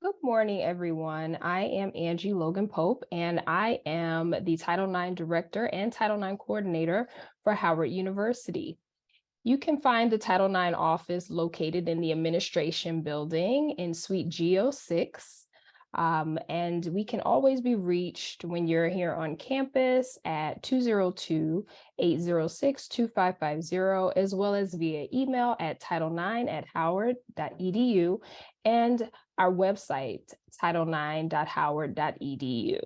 Good morning, everyone. I am Angie Logan Pope, and I am the Title IX Director and Title IX Coordinator for Howard University. You can find the Title IX office located in the Administration Building in Suite G06. And we can always be reached when you're here on campus at 202-806-2550, as well as via email at title9@howard.edu and our website, title9.howard.edu.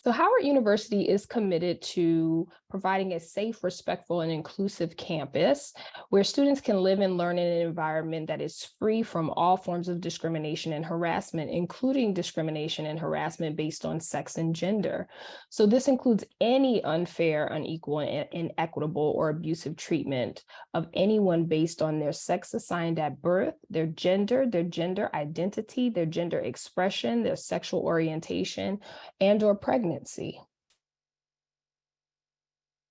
So Howard University is committed to providing a safe, respectful, and inclusive campus where students can live and learn in an environment that is free from all forms of discrimination and harassment, including discrimination and harassment based on sex and gender. So this includes any unfair, unequal, inequitable, or abusive treatment of anyone based on their sex assigned at birth, their gender identity, their gender expression, their sexual orientation, and/or pregnancy.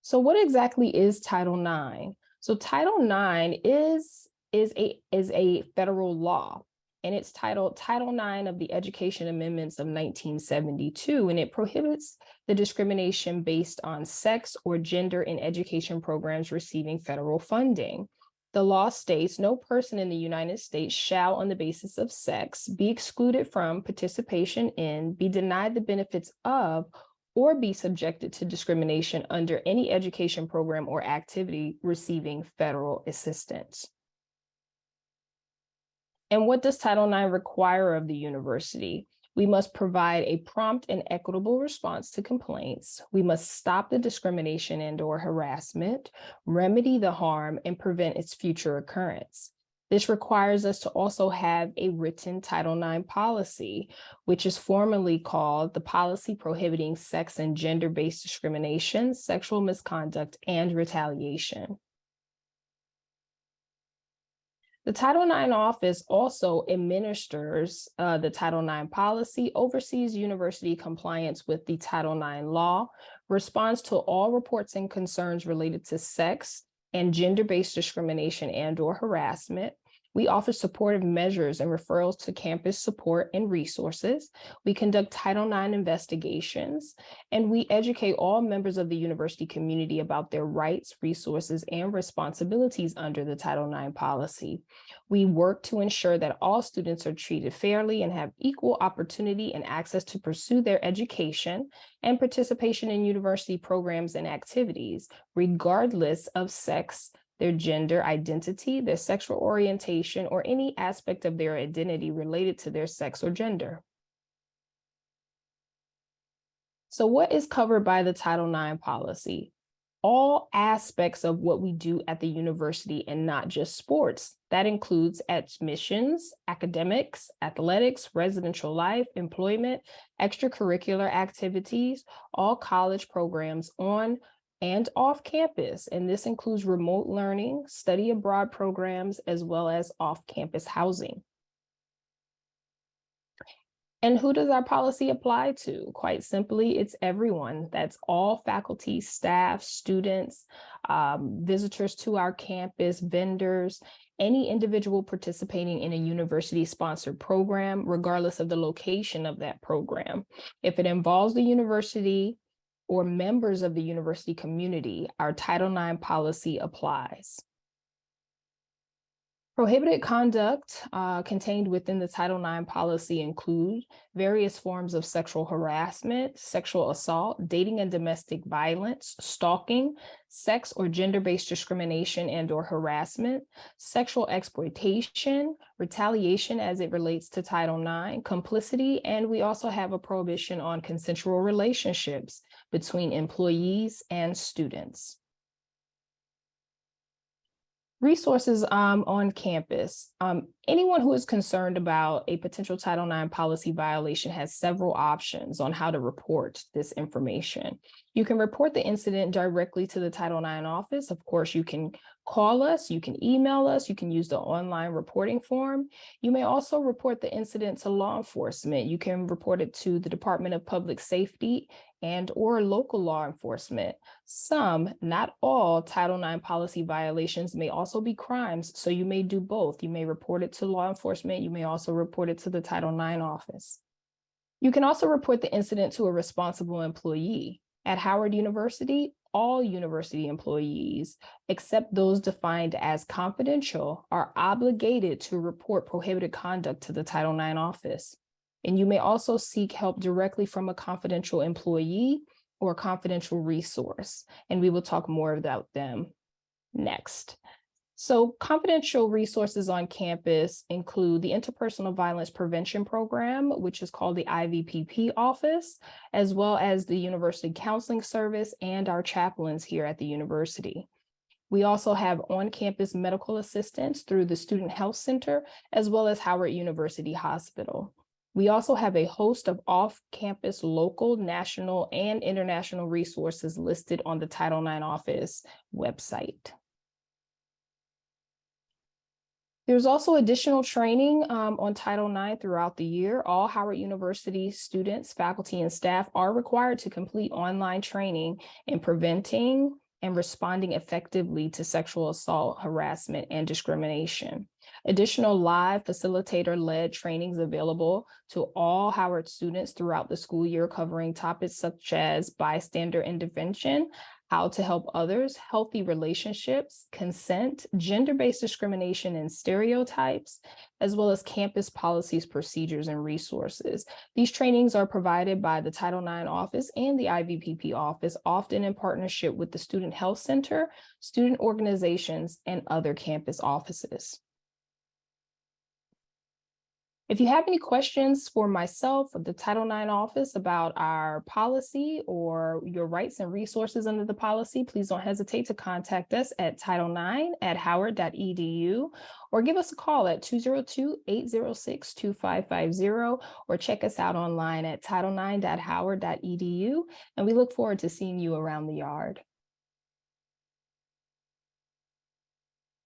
So what exactly is Title IX? So Title IX is a federal law, and it's titled Title IX of the Education Amendments of 1972, and it prohibits the discrimination based on sex or gender in education programs receiving federal funding. The law states no person in the United States shall, on the basis of sex, be excluded from participation in, be denied the benefits of, or be subjected to discrimination under any education program or activity receiving federal assistance. And what does Title IX require of the university? We must provide a prompt and equitable response to complaints. We must stop the discrimination and/or harassment, remedy the harm, and prevent its future occurrence. This requires us to also have a written Title IX policy, which is formally called the Policy Prohibiting Sex and Gender-Based Discrimination, Sexual Misconduct, and Retaliation. The Title IX office also administers the Title IX policy, oversees university compliance with the Title IX law, responds to all reports and concerns related to sex and gender-based discrimination and/or harassment. We offer supportive measures and referrals to campus support and resources. We conduct Title IX investigations, and we educate all members of the university community about their rights, resources, and responsibilities under the Title IX policy. We work to ensure that all students are treated fairly and have equal opportunity and access to pursue their education and participation in university programs and activities, regardless of sex, their gender identity, their sexual orientation, or any aspect of their identity related to their sex or gender. So what is covered by the Title IX policy? All aspects of what we do at the university and not just sports. That includes admissions, academics, athletics, residential life, employment, extracurricular activities, all college programs on and off campus. And this includes remote learning, study abroad programs, as well as off-campus housing. And who does our policy apply to? Quite simply, it's everyone. That's all faculty, staff, students, visitors to our campus, vendors, any individual participating in a university-sponsored program, regardless of the location of that program. If it involves the university or members of the university community, our Title IX policy applies. Prohibited conduct contained within the Title IX policy include various forms of sexual harassment, sexual assault, dating and domestic violence, stalking, sex or gender-based discrimination and/or harassment, sexual exploitation, retaliation as it relates to Title IX, complicity, and we also have a prohibition on consensual relationships between employees and students. Resources on campus. Anyone who is concerned about a potential Title IX policy violation has several options on how to report this information. You can report the incident directly to the Title IX office. Of course, you can call us, you can email us, you can use the online reporting form. You may also report the incident to law enforcement. You can report it to the Department of Public Safety and or local law enforcement. Some, not all, Title IX policy violations may also be crimes, so you may do both. You may report it to law enforcement. You may also report it to the Title IX office. You can also report the incident to a responsible employee. At Howard University, all university employees, except those defined as confidential, are obligated to report prohibited conduct to the Title IX office. And you may also seek help directly from a confidential employee or confidential resource. And we will talk more about them next. So confidential resources on campus include the Interpersonal Violence Prevention Program, which is called the IVPP office, as well as the University Counseling Service and our chaplains here at the university. We also have on-campus medical assistance through the Student Health Center, as well as Howard University Hospital. We also have a host of off-campus local, national, and international resources listed on the Title IX office website. There's also additional training on Title IX throughout the year. All Howard University students, faculty, and staff are required to complete online training in preventing and responding effectively to sexual assault, harassment, and discrimination. Additional live facilitator-led trainings available to all Howard students throughout the school year, covering topics such as bystander intervention, how to help others, healthy relationships, consent, gender-based discrimination and stereotypes, as well as campus policies, procedures, and resources. These trainings are provided by the Title IX office and the IVPP office, often in partnership with the Student Health Center, student organizations, and other campus offices. If you have any questions for myself or the Title IX office about our policy or your rights and resources under the policy, please don't hesitate to contact us at title9@howard.edu or give us a call at 202-806-2550 or check us out online at title9.howard.edu. And we look forward to seeing you around the yard.